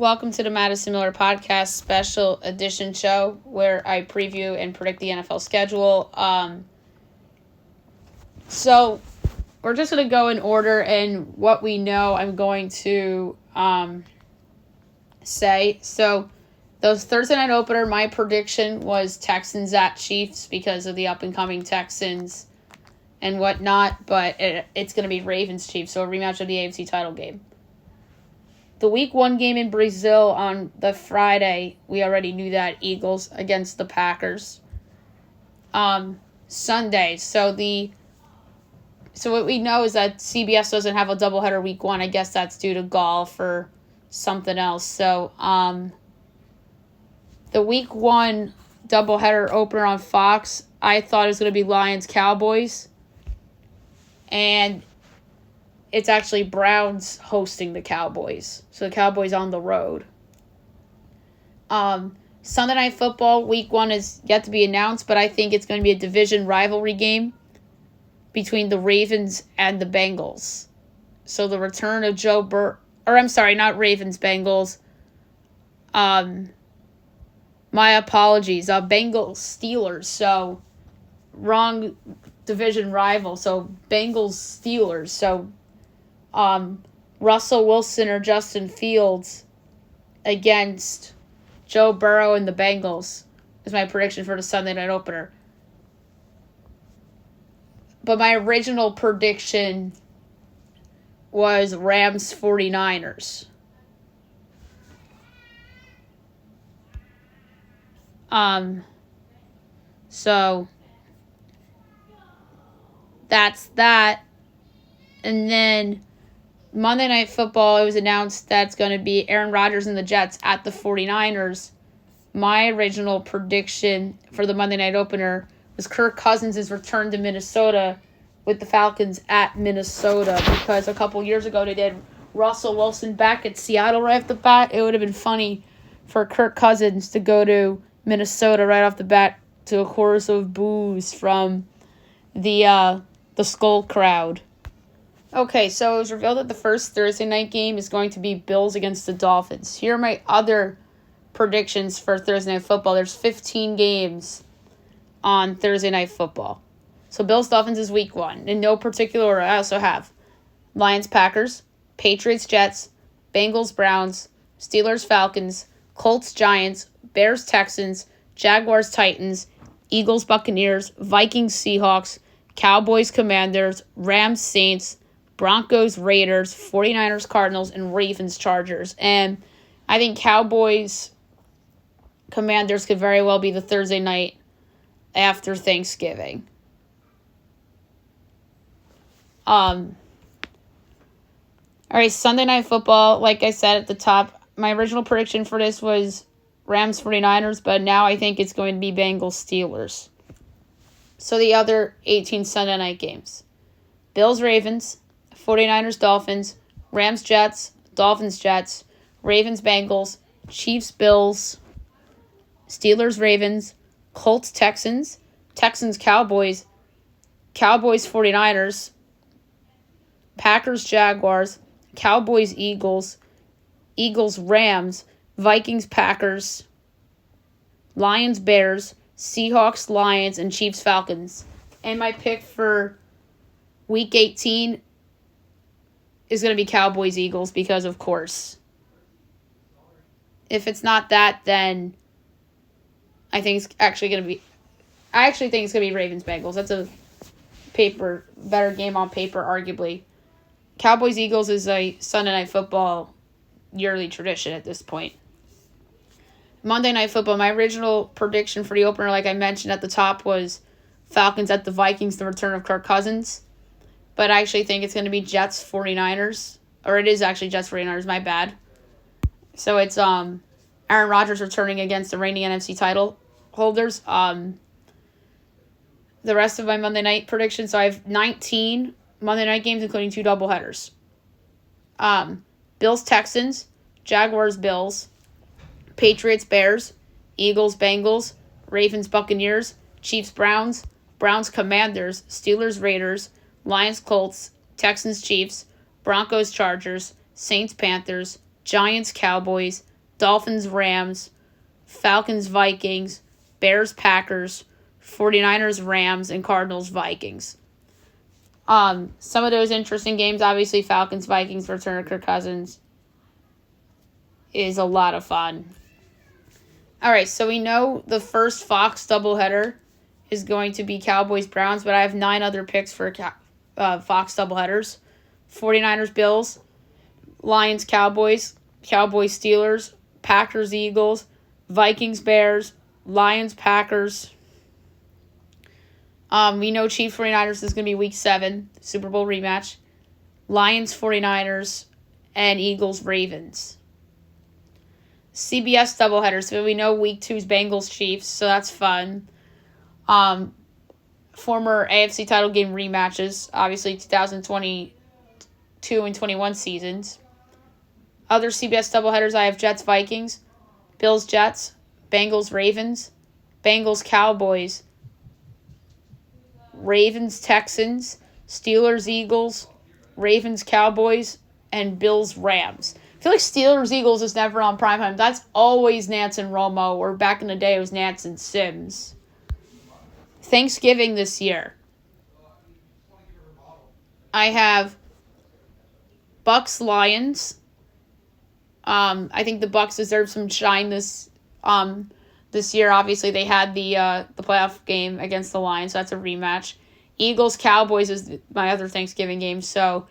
Welcome to the Madison Miller Podcast special edition show where I preview and predict the NFL schedule. So we're just going to go in order, and what we know I'm going to say. So those Thursday night opener, my prediction was Texans at Chiefs because of the up-and-coming Texans and whatnot, but it's going to be Ravens-Chiefs, so a rematch of the AFC title game. The week 1 game in Brazil on the Friday, we already knew that, Eagles against the Packers. Sunday, so what we know is that CBS doesn't have a doubleheader week 1. I guess that's due to golf or something else. So, the week 1 doubleheader opener on Fox, I thought it was going to be Lions-Cowboys. And it's actually Browns hosting the Cowboys. So the Cowboys on the road. Sunday Night Football, week 1 is yet to be announced, but I think it's going to be a division rivalry game between the Ravens and the Bengals. So the return of Joe Burrow, or I'm sorry, not Ravens, Bengals. My apologies. Bengals, Steelers. So wrong division rival. So Bengals, Steelers. So Russell Wilson or Justin Fields against Joe Burrow and the Bengals is my prediction for the Sunday night opener. But my original prediction was Rams 49ers. So that's that. And then Monday Night Football, it was announced that it's going to be Aaron Rodgers and the Jets at the 49ers. My original prediction for the Monday Night opener was Kirk Cousins' return to Minnesota with the Falcons at Minnesota, because a couple years ago they did Russell Wilson back at Seattle right off the bat. It would have been funny for Kirk Cousins to go to Minnesota right off the bat to a chorus of boos from the Skull crowd. Okay, so it was revealed that the first Thursday night game is going to be Bills against the Dolphins. Here are my other predictions for Thursday Night Football. There's 15 games on Thursday Night Football. So Bills-Dolphins is week 1. In no particular order, I also have Lions-Packers, Patriots-Jets, Bengals-Browns, Steelers-Falcons, Colts-Giants, Bears-Texans, Jaguars-Titans, Eagles-Buccaneers, Vikings-Seahawks, Cowboys-Commanders, Rams-Saints, Broncos-Raiders, 49ers-Cardinals, and Ravens-Chargers. And I think Cowboys-Commanders could very well be the Thursday night after Thanksgiving. All right, Sunday Night Football, like I said at the top, my original prediction for this was Rams 49ers, but now I think it's going to be Bengals Steelers. So the other 18 Sunday night games: Bills Ravens, 49ers Dolphins, Rams Jets, Dolphins Jets, Ravens Bengals, Chiefs Bills, Steelers Ravens, Colts Texans, Texans Cowboys, Cowboys 49ers, Packers Jaguars, Cowboys Eagles, Eagles Rams, Vikings Packers, Lions Bears, Seahawks Lions, and Chiefs Falcons. And my pick for week 18 is going to be Cowboys Eagles because, of course, if it's not that, then I think it's actually going to be Ravens Bengals. That's a better game on paper, arguably. Cowboys Eagles is a Sunday Night Football yearly tradition at this point. Monday Night Football, my original prediction for the opener, like I mentioned at the top, was Falcons at the Vikings, the return of Kirk Cousins. But I actually think it's going to be Jets 49ers. Or it is actually Jets 49ers, my bad. So it's Aaron Rodgers returning against the reigning NFC title holders. The rest of my Monday night predictions, so I have 19 Monday night games, including 2 doubleheaders. Bills Texans, Jaguars Bills, Patriots Bears, Eagles Bengals, Ravens Buccaneers, Chiefs Browns, Browns Commanders, Steelers Raiders, Lions Colts, Texans Chiefs, Broncos Chargers, Saints Panthers, Giants Cowboys, Dolphins, Rams, Falcons, Vikings, Bears, Packers, 49ers, Rams, and Cardinals, Vikings. Some of those interesting games, obviously Falcons, Vikings, return of Kirk Cousins is a lot of fun. All right, so we know the first Fox doubleheader is going to be Cowboys, Browns, but I have 9 other picks for Fox doubleheaders. 49ers, Bills, Lions, Cowboys, Cowboys, Steelers, Packers, Eagles, Vikings, Bears, Lions, Packers. We know Chiefs 49ers is going to be week 7, Super Bowl rematch. Lions 49ers and Eagles Ravens. CBS doubleheader. So we know week 2 is Bengals Chiefs, so that's fun. Former AFC title game rematches, obviously 2022 and 21 seasons. Other CBS doubleheaders, I have Jets Vikings, Bills Jets, Bengals Ravens, Bengals Cowboys, Ravens Texans, Steelers Eagles, Ravens Cowboys, and Bills Rams. I feel like Steelers Eagles is never on primetime. That's always Nance and Romo, or back in the day it was Nance and Sims. Thanksgiving this year, I have Bucks Lions. I think the Bucks deserve some shine this year. Obviously, they had the playoff game against the Lions, so that's a rematch. Eagles Cowboys is my other Thanksgiving game. So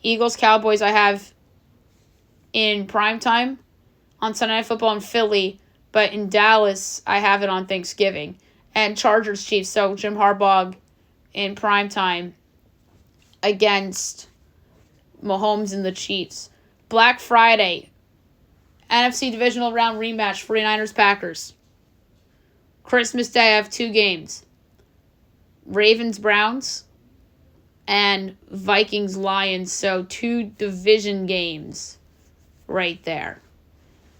Eagles Cowboys I have in primetime on Sunday Night Football in Philly, but in Dallas I have it on Thanksgiving. And Chargers Chiefs, so Jim Harbaugh in primetime against Mahomes and the Chiefs. Black Friday, NFC Divisional Round rematch, 49ers Packers. Christmas Day, I have 2 games. Ravens Browns and Vikings Lions, so 2 division games right there.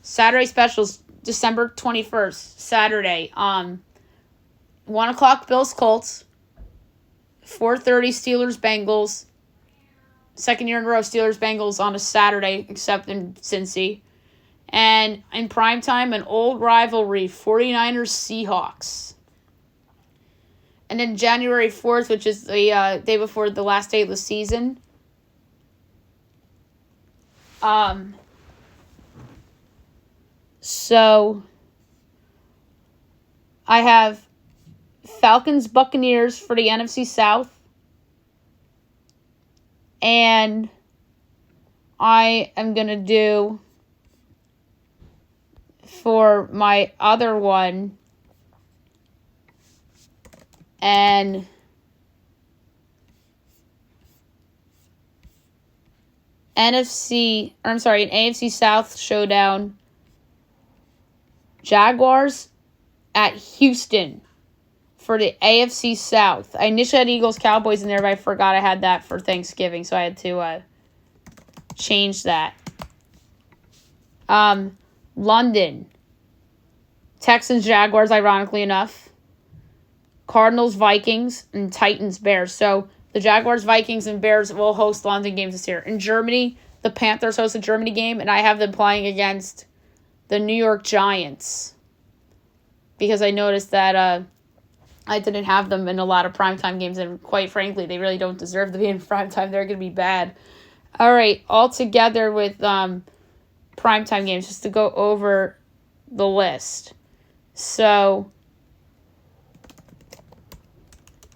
Saturday specials, December 21st, Saturday. 1 o'clock Bills Colts, 4:30 Steelers Bengals. Second year in a row, Steelers Bengals on a Saturday, except in Cincy. And in primetime, an old rivalry, 49ers Seahawks. And then January 4th, which is the day before the last day of the season. So I have Falcons Buccaneers for the NFC South. And I am going to do, for my other one, an AFC South showdown. Jaguars at Houston for the AFC South. I initially had Eagles Cowboys in there, but I forgot I had that for Thanksgiving, so I had to change that. London. Texans Jaguars, ironically enough. Cardinals Vikings and Titans Bears. So the Jaguars, Vikings, and Bears will host London games this year. In Germany, the Panthers host a Germany game, and I have them playing against the New York Giants because I noticed that I didn't have them in a lot of primetime games, and quite frankly, they really don't deserve to be in primetime. They're going to be bad. All right, all together with primetime games, just to go over the list. So,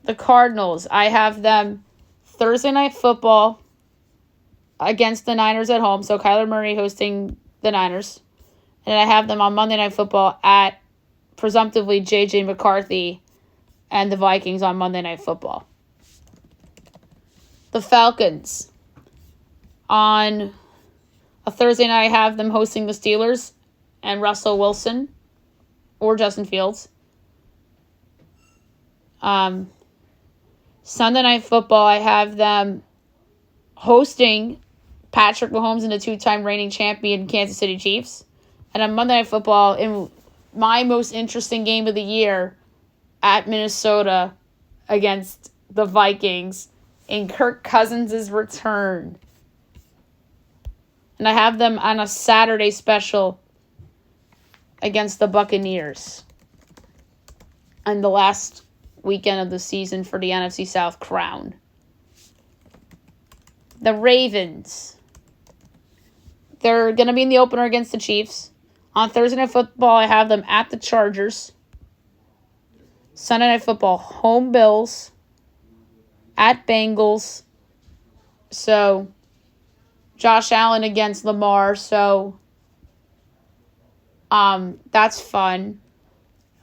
the Cardinals, I have them Thursday Night Football against the Niners at home, so Kyler Murray hosting the Niners. And I have them on Monday Night Football at, presumptively, J.J. McCarthy and the Vikings on Monday Night Football. The Falcons, on a Thursday night, I have them hosting the Steelers and Russell Wilson or Justin Fields. Sunday Night Football, I have them hosting Patrick Mahomes and the 2-time reigning champion Kansas City Chiefs. And on Monday Night Football, in my most interesting game of the year, at Minnesota against the Vikings in Kirk Cousins' return. And I have them on a Saturday special against the Buccaneers and the last weekend of the season for the NFC South crown. The Ravens. They're going to be in the opener against the Chiefs. On Thursday Night Football, I have them at the Chargers. Sunday Night Football, home Bills. At Bengals. So, Josh Allen against Lamar. So, that's fun.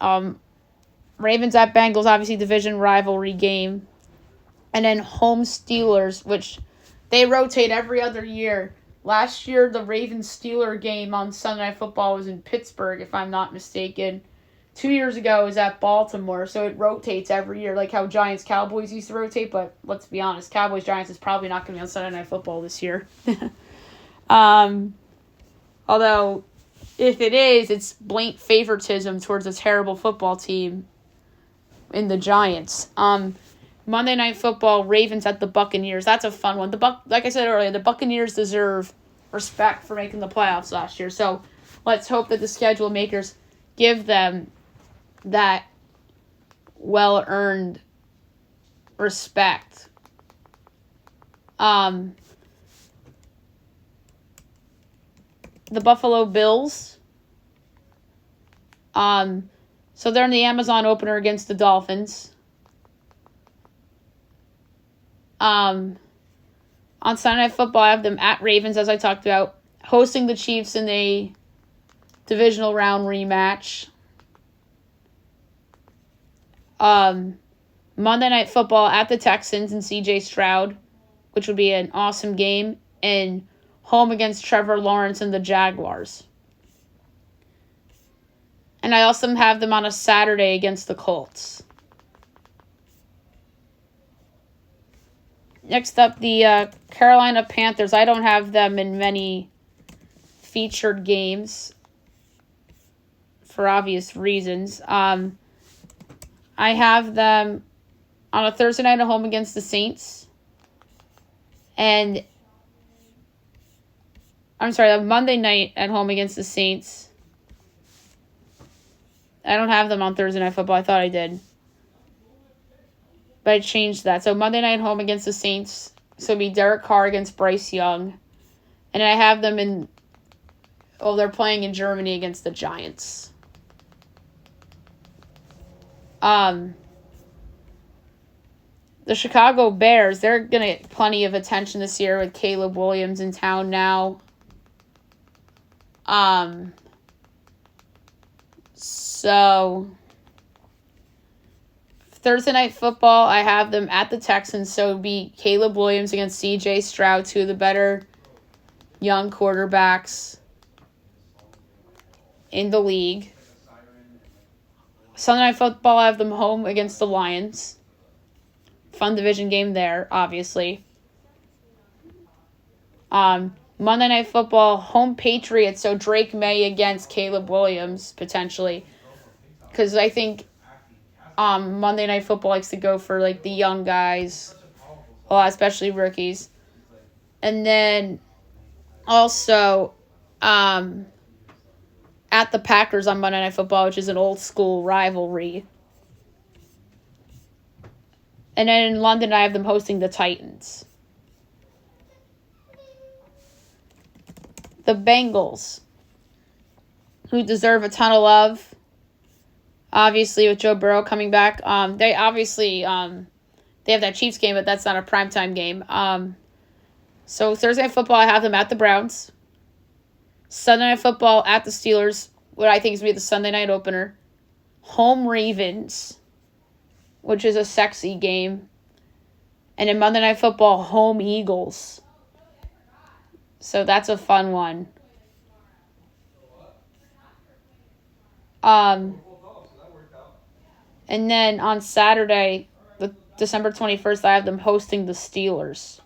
Ravens at Bengals, obviously division rivalry game. And then home Steelers, which they rotate every other year. Last year, the Ravens-Steeler game on Sunday Night Football was in Pittsburgh, if I'm not mistaken. 2 years ago, it was at Baltimore, so it rotates every year, like how Giants-Cowboys used to rotate. But let's be honest, Cowboys-Giants is probably not going to be on Sunday Night Football this year. Although, if it is, it's blatant favoritism towards a terrible football team in the Giants. Monday Night Football, Ravens at the Buccaneers. That's a fun one. Like I said earlier, the Buccaneers deserve respect for making the playoffs last year. So let's hope that the schedule makers give them that well-earned respect. The Buffalo Bills. So they're in the Amazon opener against the Dolphins. On Sunday Night Football, I have them at Ravens, as I talked about, hosting the Chiefs in a divisional round rematch. Monday Night Football at the Texans and C.J. Stroud, which would be an awesome game, and home against Trevor Lawrence and the Jaguars. And I also have them on a Saturday against the Colts. Next up, the Carolina Panthers. I don't have them in many featured games for obvious reasons. I have them on a Thursday night at home against the Saints. And a Monday night at home against the Saints. I don't have them on Thursday Night Football. I thought I did. But I changed that. So Monday night home against the Saints. So it'll be Derek Carr against Bryce Young. And I have them in... Oh, they're playing in Germany against the Giants. The Chicago Bears, they're going to get plenty of attention this year with Caleb Williams in town now. So... Thursday Night Football, I have them at the Texans, so it would be Caleb Williams against C.J. Stroud, two of the better young quarterbacks in the league. Sunday Night Football, I have them home against the Lions. Fun division game there, obviously. Monday Night Football, home Patriots, so Drake May against Caleb Williams, potentially. Because I think... Monday Night Football likes to go for, like, the young guys, especially rookies. And then also at the Packers on Monday Night Football, which is an old-school rivalry. And then in London, I have them hosting the Titans. The Bengals, who deserve a ton of love. Obviously, with Joe Burrow coming back, they obviously they have that Chiefs game, but that's not a primetime game. So Thursday Night Football, I have them at the Browns. Sunday Night Football at the Steelers, what I think is going to be the Sunday night opener. Home Ravens, which is a sexy game. And then Monday Night Football, home Eagles. So that's a fun one. And then on Saturday, December 21st, I have them hosting the Steelers.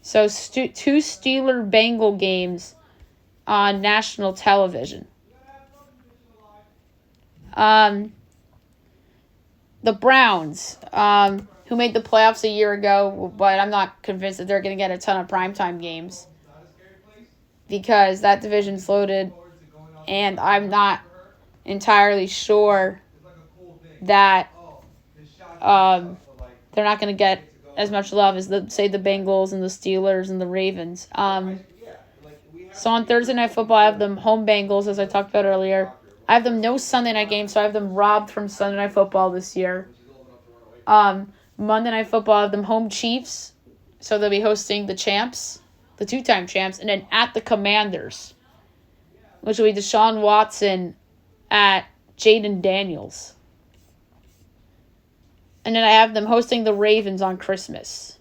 So two Steeler-Bengal games on national television. The Browns, who made the playoffs a year ago, but I'm not convinced that they're going to get a ton of primetime games. Because that division's loaded and I'm not entirely sure that they're not going to get as much love as, the Bengals and the Steelers and the Ravens. So on Thursday Night Football, I have them home Bengals, as I talked about earlier. I have them no Sunday night games, so I have them robbed from Sunday Night Football this year. Monday Night Football, I have them home Chiefs, so they'll be hosting the champs, the two-time champs, and then at the Commanders, which will be Deshaun Watson at Jaden Daniels. And then I have them hosting the Ravens on Christmas.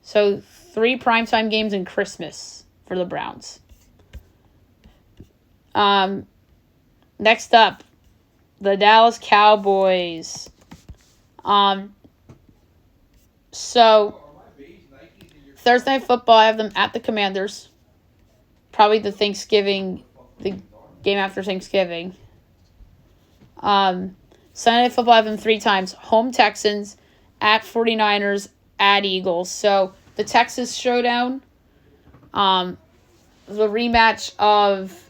So 3 primetime games in Christmas for the Browns. Next up, the Dallas Cowboys. So Thursday Night Football, I have them at the Commanders. Probably the game after Thanksgiving. Sunday Night Football, I have them 3 times. Home Texans, at 49ers, at Eagles. So the Texas showdown, the rematch of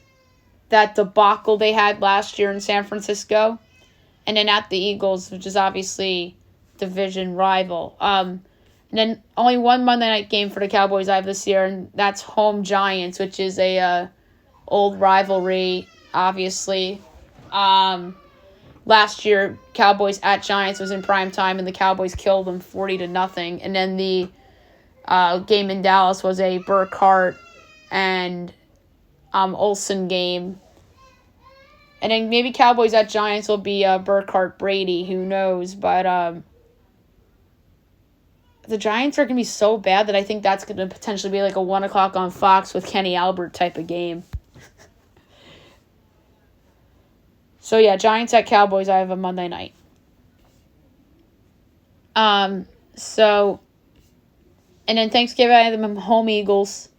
that debacle they had last year in San Francisco, and then at the Eagles, which is obviously division rival. And then only one Monday night game for the Cowboys I have this year, and that's home Giants, which is a old rivalry, obviously. Last year, Cowboys at Giants was in prime time, and the Cowboys killed them 40-0. And then the game in Dallas was a Burkhardt and Olsen game. And then maybe Cowboys at Giants will be Burkhardt Brady, who knows? But the Giants are going to be so bad that I think that's going to potentially be like a 1 o'clock on Fox with Kenny Albert type of game. So, Giants at Cowboys, I have a Monday night. And then Thanksgiving, I have them home Eagles.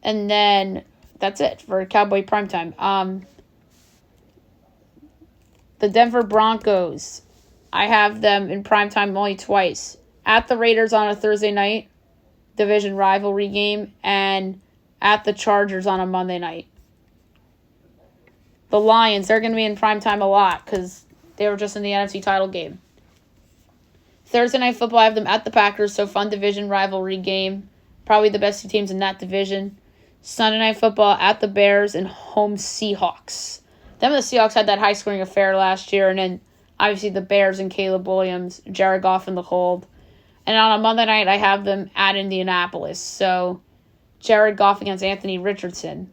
And then that's it for Cowboy primetime. The Denver Broncos, I have them in primetime only twice. At the Raiders on a Thursday night, division rivalry game, and at the Chargers on a Monday night. The Lions, they're going to be in primetime a lot because they were just in the NFC title game. Thursday Night Football, I have them at the Packers, so fun division rivalry game. Probably the best 2 teams in that division. Sunday Night Football at the Bears and home Seahawks. Them and the Seahawks had that high-scoring affair last year, and then obviously the Bears and Caleb Williams, Jared Goff in the hold. And on a Monday night, I have them at Indianapolis, so Jared Goff against Anthony Richardson.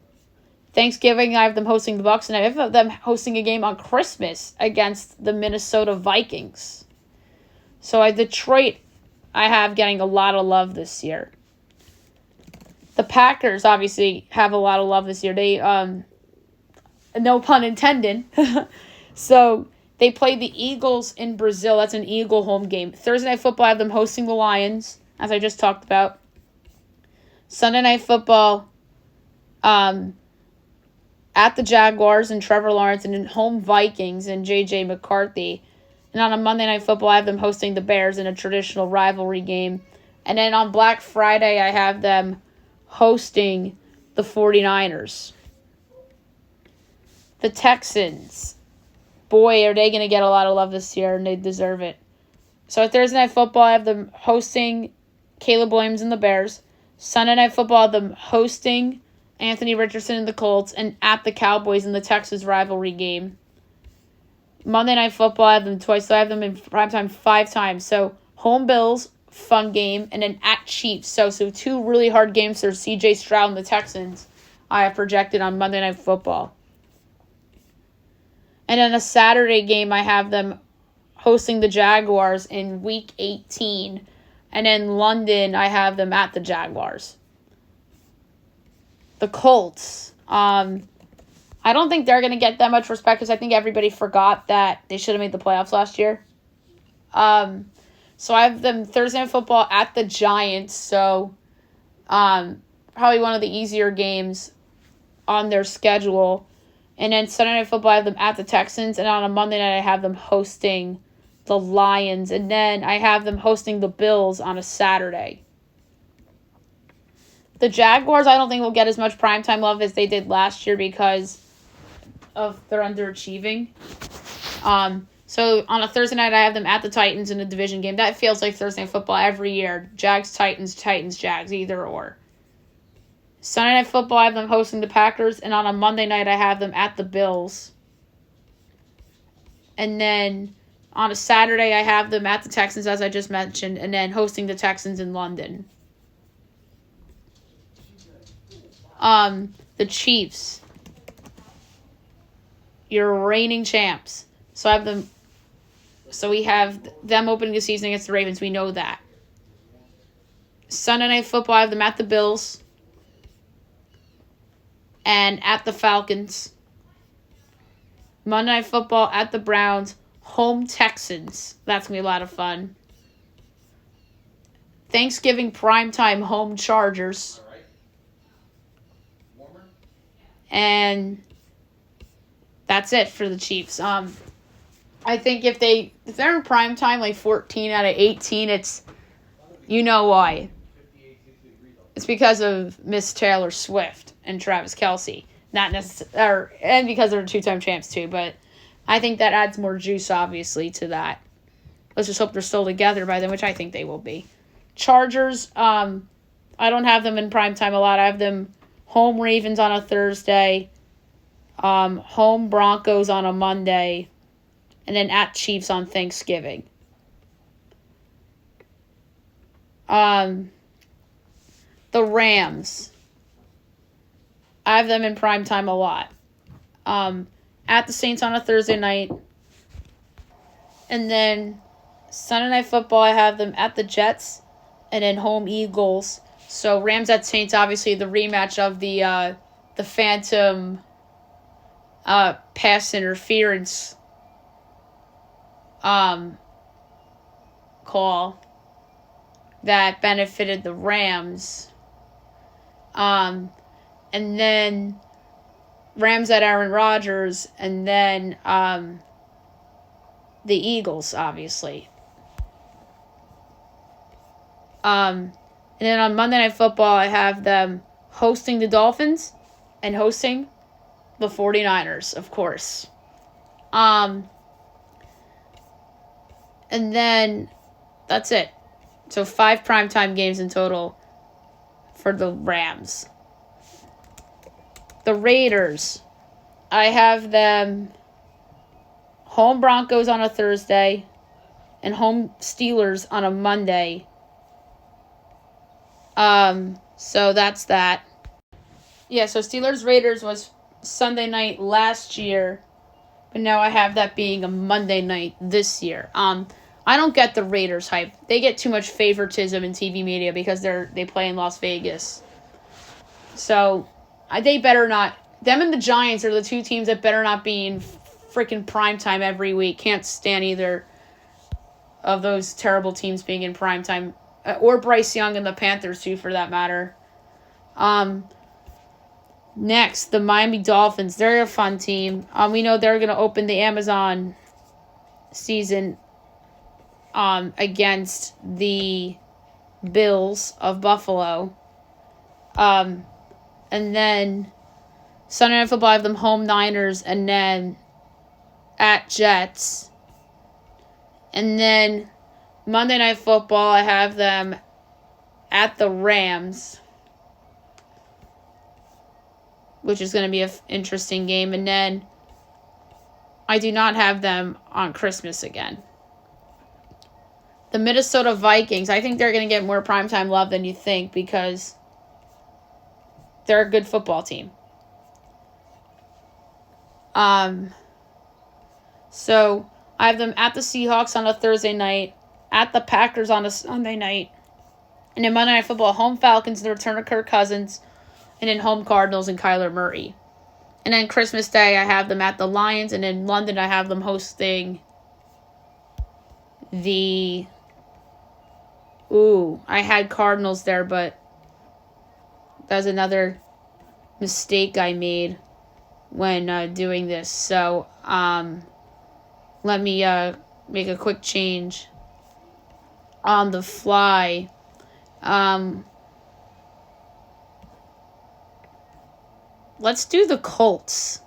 Thanksgiving, I have them hosting the Bucs, and I have them hosting a game on Christmas against the Minnesota Vikings. So Detroit, I have getting a lot of love this year. The Packers obviously have a lot of love this year. They, no pun intended. So they play the Eagles in Brazil. That's an Eagle home game. Thursday Night Football, I have them hosting the Lions, as I just talked about. Sunday Night Football, at the Jaguars and Trevor Lawrence, and in home Vikings and J.J. McCarthy. And on a Monday Night Football, I have them hosting the Bears in a traditional rivalry game. And then on Black Friday, I have them hosting the 49ers. The Texans. Boy, are they going to get a lot of love this year, and they deserve it. So at Thursday Night Football, I have them hosting Caleb Williams and the Bears. Sunday Night Football, I have them hosting Anthony Richardson and the Colts, and at the Cowboys in the Texas rivalry game. Monday Night Football, I have them twice, so I have them in primetime 5 times. So home Bills, fun game, and then at Chiefs. So 2 really hard games for C.J. Stroud and the Texans I have projected on Monday Night Football. And then a Saturday game, I have them hosting the Jaguars in Week 18. And in London, I have them at the Jaguars. The Colts. I don't think they're going to get that much respect because I think everybody forgot that they should have made the playoffs last year. So I have them Thursday Night Football at the Giants. So probably one of the easier games on their schedule. And then Sunday Night Football, I have them at the Texans. And on a Monday night, I have them hosting the Lions. And then I have them hosting the Bills on a Saturday. The Jaguars, I don't think will get as much primetime love as they did last year because of their underachieving. So on a Thursday night, I have them at the Titans in a division game. That feels like Thursday Night Football every year. Jags, Titans, Titans, Jags, either or. Sunday Night Football, I have them hosting the Packers. And on a Monday night, I have them at the Bills. And then on a Saturday, I have them at the Texans, as I just mentioned. And then hosting the Texans in London. The Chiefs. Your reigning champs. So I have them. So we have them opening the season against the Ravens. We know that. Sunday Night Football, I have them at the Bills. And at the Falcons. Monday Night Football at the Browns. Home Texans. That's going to be a lot of fun. Thanksgiving primetime home Chargers. And that's it for the Chiefs. I think if they're in prime time, like 14 out of 18, it's, you know why. It's because of Miss Taylor Swift and Travis Kelce. Not necessarily, and because they're two-time champs too, but I think that adds more juice, obviously, to that. Let's just hope they're still together by then, which I think they will be. Chargers, I don't have them in prime time a lot. I have them home Ravens on a Thursday, home Broncos on a Monday, and then at Chiefs on Thanksgiving. The Rams. I have them in prime time a lot. At the Saints on a Thursday night. And then Sunday Night Football, I have them at the Jets and then home Eagles. So Rams at Saints, obviously the rematch of the phantom pass interference call that benefited the Rams. And then Rams at Aaron Rodgers, and then the Eagles, obviously. And then on Monday Night Football, I have them hosting the Dolphins and hosting the 49ers, of course. And then that's it. So 5 primetime games in total for the Rams. The Raiders, I have them home Broncos on a Thursday and home Steelers on a Monday. So that's that. Yeah, so Steelers-Raiders was Sunday night last year, but now I have that being a Monday night this year. I don't get the Raiders hype. They get too much favoritism in TV media because they play in Las Vegas. So they better not. Them and the Giants are the two teams that better not be in freaking primetime every week. Can't stand either of those terrible teams being in primetime. Or Bryce Young and the Panthers, too, for that matter. Next, the Miami Dolphins. They're a fun team. We know they're going to open the Amazon season against the Bills of Buffalo. And then Sunday Night Football, I have them home Niners, and then at Jets. And then Monday Night Football, I have them at the Rams, which is going to be an interesting game. And then I do not have them on Christmas again. The Minnesota Vikings, I think they're going to get more primetime love than you think because they're a good football team. So I have them at the Seahawks on a Thursday night, at the Packers on a Sunday night, and then Monday Night Football, home Falcons, the return of Kirk Cousins, and then home Cardinals and Kyler Murray. And then Christmas Day, I have them at the Lions, and in London, I have them hosting I had Cardinals there, but that was another mistake I made when doing this. So, let me make a quick change on the fly. let's do the Colts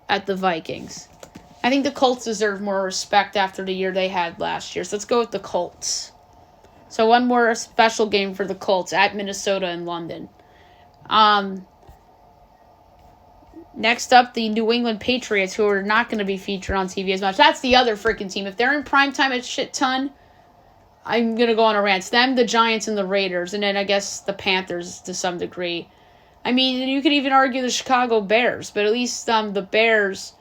at the Vikings. I think the Colts deserve more respect after the year they had last year. So let's go with the Colts. So one more special game for the Colts at Minnesota and London. Next up, the New England Patriots, who are not going to be featured on TV as much. That's the other freaking team. If they're in primetime a shit ton, I'm going to go on a rant. It's them, the Giants, and the Raiders. And then I guess the Panthers to some degree. I mean, you could even argue the Chicago Bears. But at least the Bears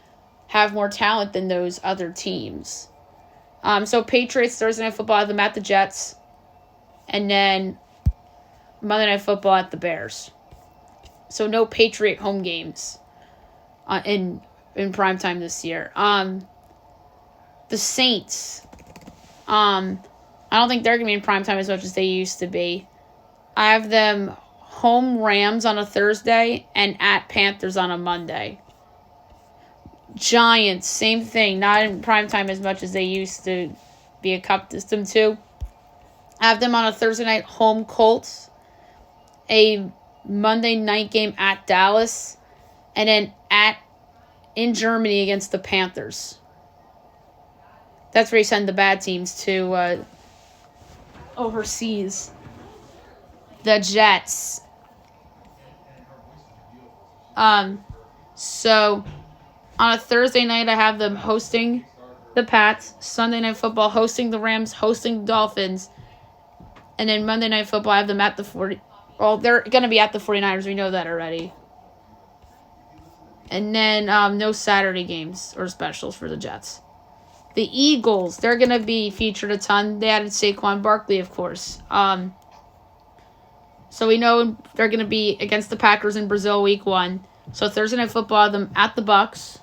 have more talent than those other teams. So Patriots, Thursday Night Football, I have them at the Jets. And then Monday Night Football at the Bears. So no Patriot home games in primetime this year. The Saints. I don't think they're going to be in primetime as much as they used to be. I have them home Rams on a Thursday and at Panthers on a Monday. Giants, same thing. Not in primetime as much as they used to be accustomed to. I have them on a Thursday night home Colts. A Monday night game at Dallas. And then in Germany against the Panthers. That's where you send the bad teams to overseas. The Jets. So on a Thursday night, I have them hosting the Pats. Sunday Night Football hosting the Rams, hosting the Dolphins. And then Monday Night Football, I have them at the 40. Well, they're going to be at the 49ers. We know that already. And then no Saturday games or specials for the Jets. The Eagles, they're going to be featured a ton. They added Saquon Barkley, of course. So we know they're going to be against the Packers in Brazil week 1. So Thursday Night Football, them at the Bucks.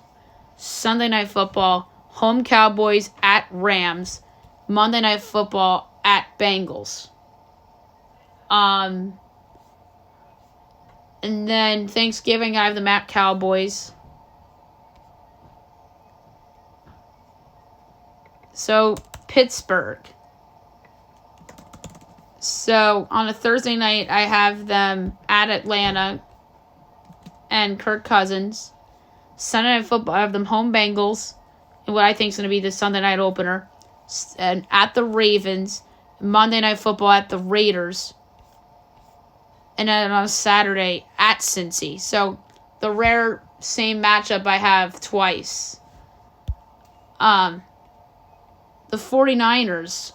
Sunday Night Football, home Cowboys at Rams. Monday Night Football at Bengals. And then Thanksgiving, I have them at Cowboys. So Pittsburgh. So on a Thursday night, I have them at Atlanta and Kirk Cousins. Sunday Night Football, I have them home Bengals, and what I think is going to be the Sunday night opener, and at the Ravens. Monday Night Football at the Raiders, and then on a Saturday at Cincy. So the rare same matchup I have twice. The 49ers,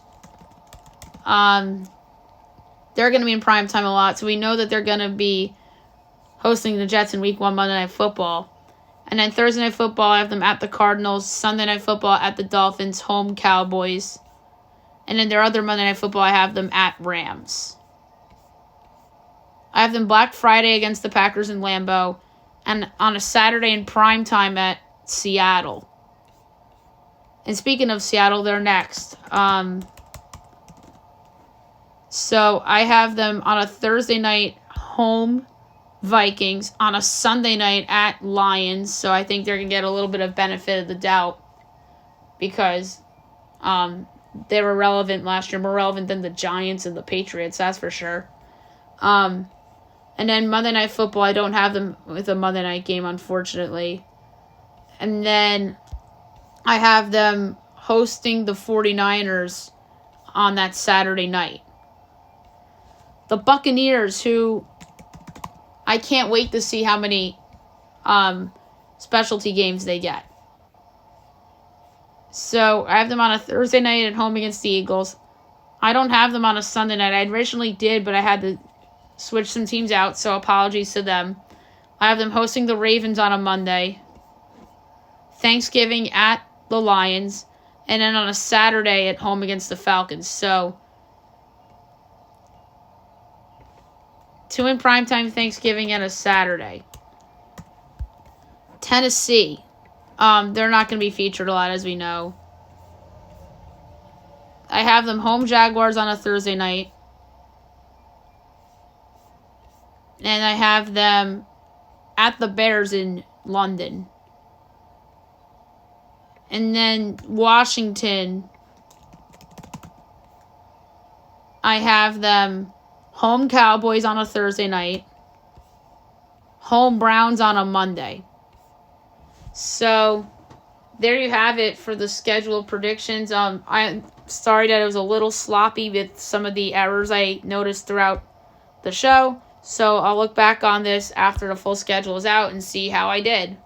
they're going to be in primetime a lot, so we know that they're going to be hosting the Jets in week 1 Monday Night Football. And then Thursday Night Football, I have them at the Cardinals. Sunday Night Football at the Dolphins, home Cowboys. And then their other Monday Night Football, I have them at Rams. I have them Black Friday against the Packers in Lambeau. And on a Saturday in primetime at Seattle. And speaking of Seattle, they're next. So I have them on a Thursday night home Vikings, on a Sunday night at Lions. So I think they're going to get a little bit of benefit of the doubt because they were relevant last year, more relevant than the Giants and the Patriots, that's for sure. And then Monday Night Football, I don't have them with a Monday night game, unfortunately. And then I have them hosting the 49ers on that Saturday night. The Buccaneers, who I can't wait to see how many specialty games they get. So I have them on a Thursday night at home against the Eagles. I don't have them on a Sunday night. I originally did, but I had to switch some teams out, so apologies to them. I have them hosting the Ravens on a Monday. Thanksgiving at the Lions. And then on a Saturday at home against the Falcons. So 2 in primetime Thanksgiving and a Saturday. Tennessee. They're not going to be featured a lot, as we know. I have them home Jaguars on a Thursday night. And I have them at the Bears in London. And then Washington. I have them home Cowboys on a Thursday night. home Browns on a Monday. So there you have it for the schedule predictions. I'm sorry that it was a little sloppy with some of the errors I noticed throughout the show. So I'll look back on this after the full schedule is out and see how I did.